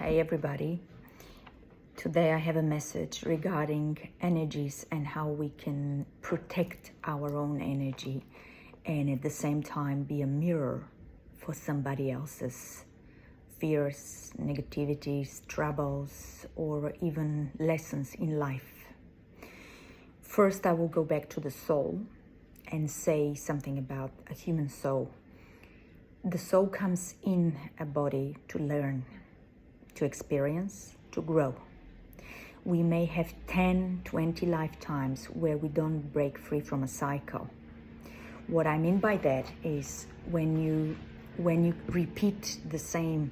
Hey everybody, today I have a message regarding energies and how we can protect our own energy and at the same time be a mirror for somebody else's fears, negativities, troubles, or even lessons in life. First, I will go back to the soul and say something about a human soul. The soul comes in a body to learn, to experience, to grow. We may have 10, 20 lifetimes where we don't break free from a cycle. What I mean by that is when you repeat the same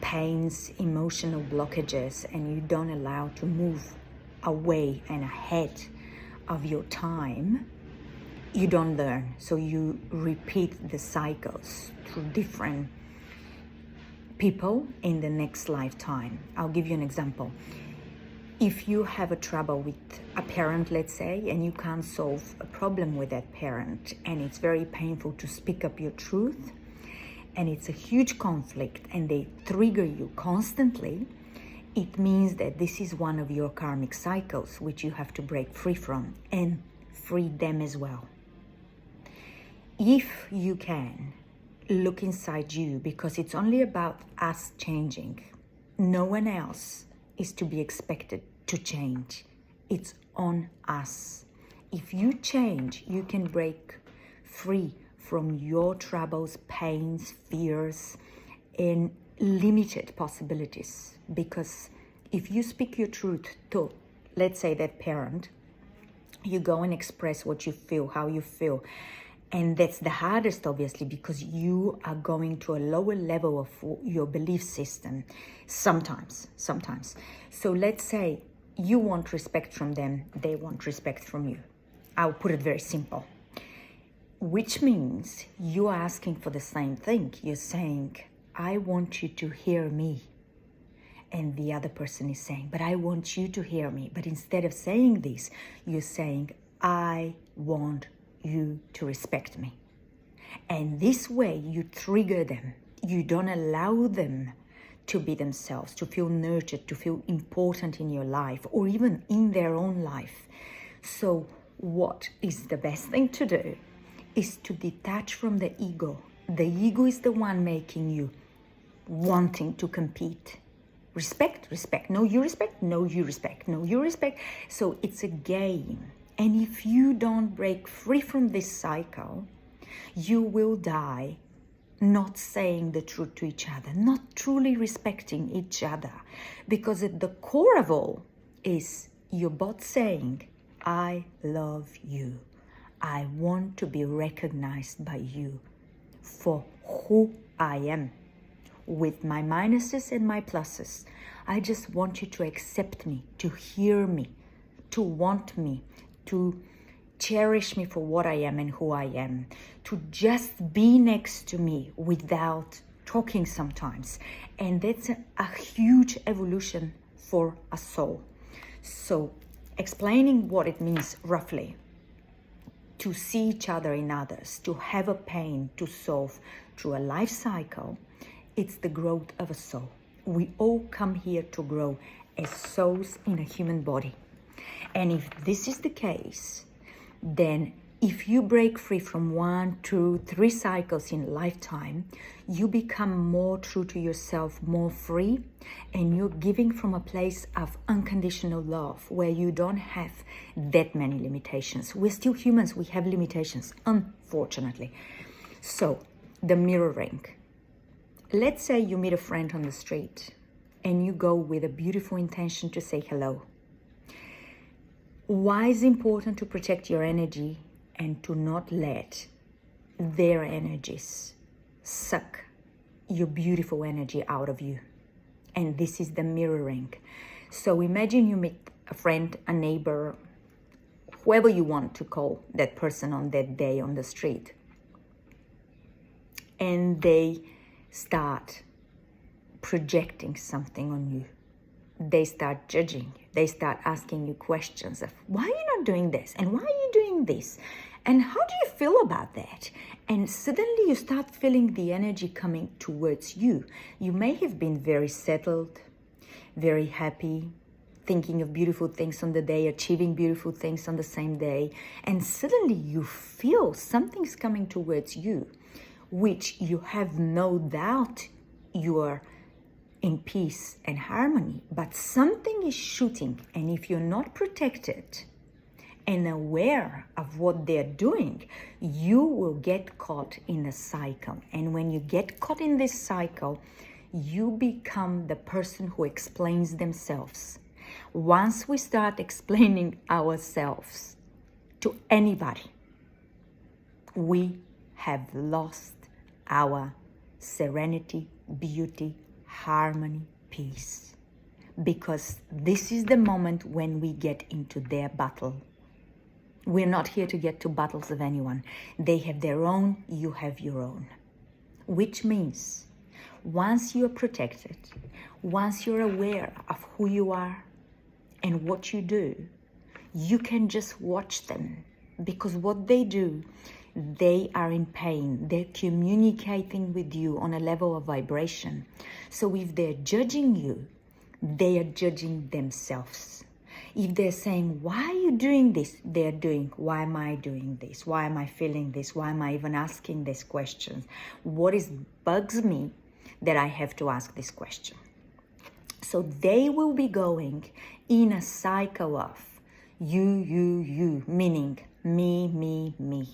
pains, emotional blockages, and you don't allow to move away and ahead of your time, you don't learn. So you repeat the cycles through different people in the next lifetime. I'll give you an example. If you have a trouble with a parent, let's say, and you can't solve a problem with that parent, and it's very painful to speak up your truth, and it's a huge conflict, and they trigger you constantly, it means that this is one of your karmic cycles, which you have to break free from and free them as well. If you can, look inside you, because it's only about us changing. No one else is to be expected to change. It's on us. If you change, you can break free from your troubles, pains, fears, and limited possibilities. Because if you speak your truth to, let's say, that parent, you go and express what you feel, how you feel. And that's the hardest, obviously, because you are going to a lower level of your belief system sometimes. So let's say you want respect from them, they want respect from you. I'll put it very simple, which means you're asking for the same thing. You're saying, I want you to hear me. And the other person is saying, but I want you to hear me. But instead of saying this, you're saying, I want you to respect me. And this way you trigger them. You don't allow them to be themselves, to feel nurtured, to feel important in your life or even in their own life. So what is the best thing to do is to detach from the ego. The ego is the one making you wanting to compete. Respect. No, you respect. No, you respect. No, you respect. So it's a game. And if you don't break free from this cycle, you will die not saying the truth to each other, not truly respecting each other. Because at the core of all is you're both saying, I love you. I want to be recognized by you for who I am, with my minuses and my pluses. I just want you to accept me, to hear me, to want me, to cherish me for what I am and who I am, to just be next to me without talking sometimes. And that's a huge evolution for a soul. So explaining what it means roughly, to see each other in others, to have a pain to solve through a life cycle, it's the growth of a soul. We all come here to grow as souls in a human body. And if this is the case, then if you break free from 1, 2, 3 cycles in a lifetime, you become more true to yourself, more free, and you're giving from a place of unconditional love where you don't have that many limitations. We're still humans, we have limitations, unfortunately. So, the mirroring. Let's say you meet a friend on the street and you go with a beautiful intention to say hello. Why is it important to protect your energy and to not let their energies suck your beautiful energy out of you? And this is the mirroring. So imagine you meet a friend, a neighbor, whoever you want to call that person on that day on the street. And they start projecting something on you. They start judging. They start asking you questions of, why are you not doing this? And why are you doing this? And how do you feel about that? And suddenly you start feeling the energy coming towards you. You may have been very settled, very happy, thinking of beautiful things on the day, achieving beautiful things on the same day, and suddenly you feel something's coming towards you, which you have no doubt you are in peace and harmony, but something is shooting, and if you're not protected and aware of what they're doing, you will get caught in a cycle. And when you get caught in this cycle, you become the person who explains themselves. Once we start explaining ourselves to anybody, we have lost our serenity, beauty, harmony, peace. Because this is the moment when we get into their battle. We're not here to get to battles of anyone. They have their own, you have your own. Which means, once you're protected, once you're aware of who you are and what you do, you can just watch them. Because what they do, they are in pain. They're communicating with you on a level of vibration. So if they're judging you, they are judging themselves. If they're saying, why are you doing this? They're doing, why am I doing this? Why am I feeling this? Why am I even asking these questions? What bugs me that I have to ask this question? So they will be going in a cycle of you, meaning me.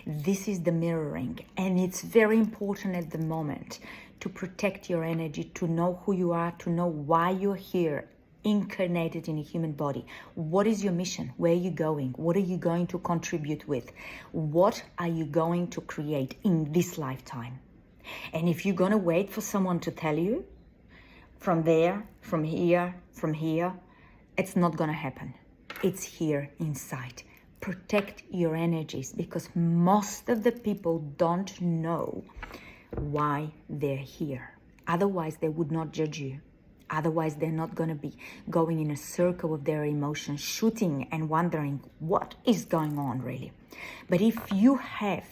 This is the mirroring, and it's very important at the moment to protect your energy, to know who you are, to know why you're here, incarnated in a human body. What is your mission? Where are you going? What are you going to contribute with? What are you going to create in this lifetime? And if you're going to wait for someone to tell you, from there, from here, it's not going to happen. It's here inside. Protect your energies, because most of the people don't know why they're here. Otherwise, they would not judge you. Otherwise, they're not going to be going in a circle of their emotions, shooting and wondering what is going on really. But if you have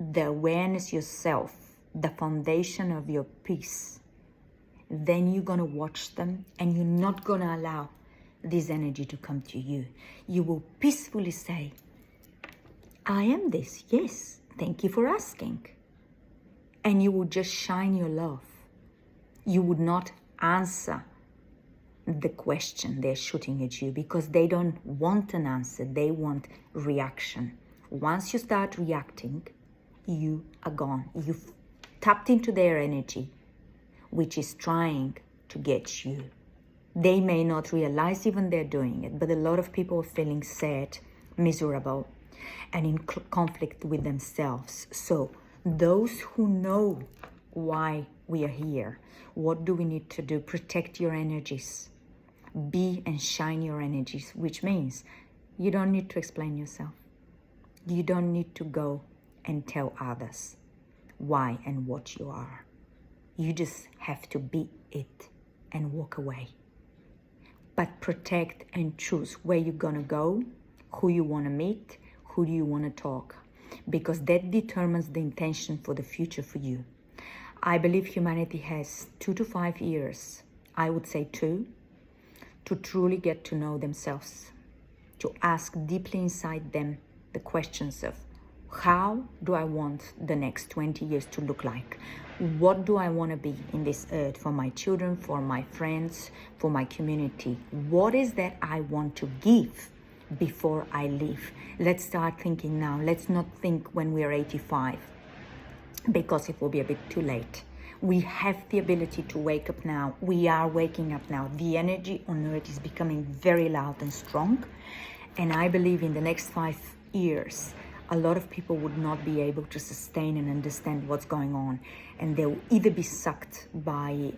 the awareness yourself, the foundation of your peace, then you're going to watch them, and you're not going to allow this energy to come to you. You will peacefully say, I am this. Yes, thank you for asking. And you will just shine your love. You would not answer the question they're shooting at you, because they don't want an answer. They want reaction. Once you start reacting, you are gone. You've tapped into their energy, which is trying to get you. They may not realize even they're doing it, but a lot of people are feeling sad, miserable, and in conflict with themselves. So those who know why we are here, what do we need to do? Protect your energies. Be and shine your energies, which means you don't need to explain yourself. You don't need to go and tell others why and what you are. You just have to be it and walk away. But protect and choose where you're going to go, who you want to meet, who do you want to talk, because that determines the intention for the future for you. I believe humanity has 2 to 5 years, I would say 2, to truly get to know themselves, to ask deeply inside them the questions of, how do I want the next 20 years to look like? What do I want to be in this earth for my children, for my friends, for my community? What is that I want to give before I leave? Let's start thinking now. Let's not think when we are 85, because it will be a bit too late. We have the ability to wake up now. We are waking up now. The energy on earth is becoming very loud and strong. And I believe in the next 5 years, a lot of people would not be able to sustain and understand what's going on. And they'll either be sucked by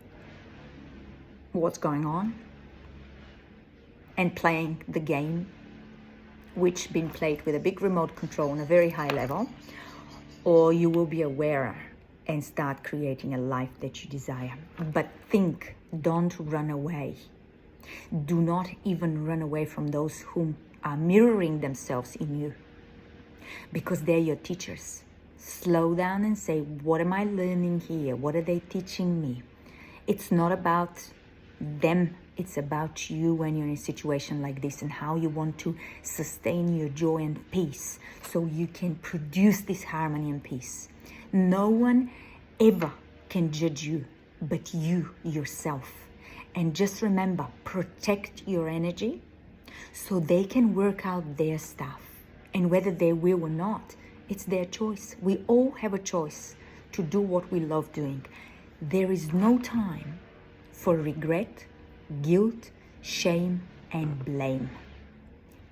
what's going on and playing the game, which been played with a big remote control on a very high level, or you will be aware and start creating a life that you desire. But think, don't run away. Do not even run away from those whom are mirroring themselves in you, because they're your teachers. Slow down and say, what am I learning here? What are they teaching me? It's not about them. It's about you when you're in a situation like this and how you want to sustain your joy and peace so you can produce this harmony and peace. No one ever can judge you but you yourself. And just remember, protect your energy so they can work out their stuff. And whether they will or not, it's their choice. We all have a choice to do what we love doing. There is no time for regret, guilt, shame, and blame.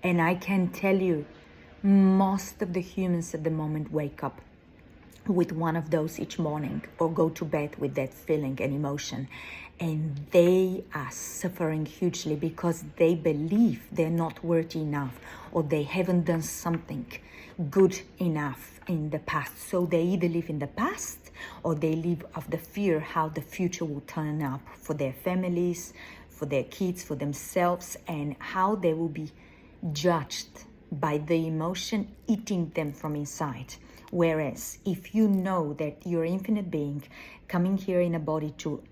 And I can tell you, most of the humans at the moment wake up with one of those each morning or go to bed with that feeling and emotion. And they are suffering hugely because they believe they're not worthy enough or they haven't done something good enough in the past. So they either live in the past or they live of the fear how the future will turn up for their families, for their kids, for themselves, and how they will be judged by the emotion eating them from inside. Whereas if you know that you're an infinite being coming here in a body to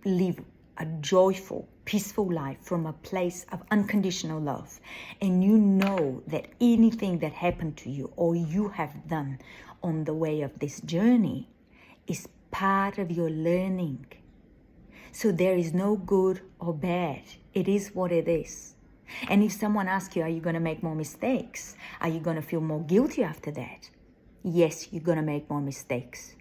live a joyful, peaceful life from a place of unconditional love, and you know that anything that happened to you or you have done on the way of this journey is part of your learning. So there is no good or bad. It is what it is. And if someone asks you, are you going to make more mistakes? Are you going to feel more guilty after that? Yes, you're going to make more mistakes.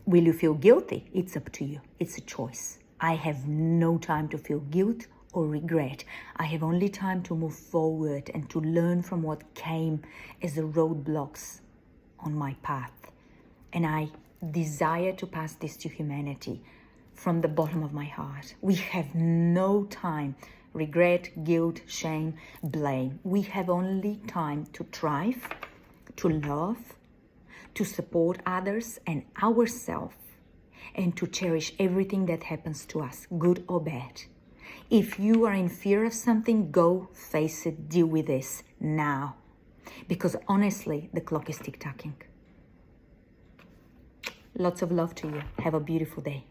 Will you feel guilty? It's up to you. It's a choice. I have no time to feel guilt or regret. I have only time to move forward and to learn from what came as the roadblocks on my path. And I desire to pass this to humanity from the bottom of my heart. We have no time. Regret, guilt, shame, blame. We have only time to thrive, to love, to support others and ourselves, and to cherish everything that happens to us, good or bad. If you are in fear of something, go face it, deal with this now. Because honestly, the clock is tick-tocking. Lots of love to you. Have a beautiful day.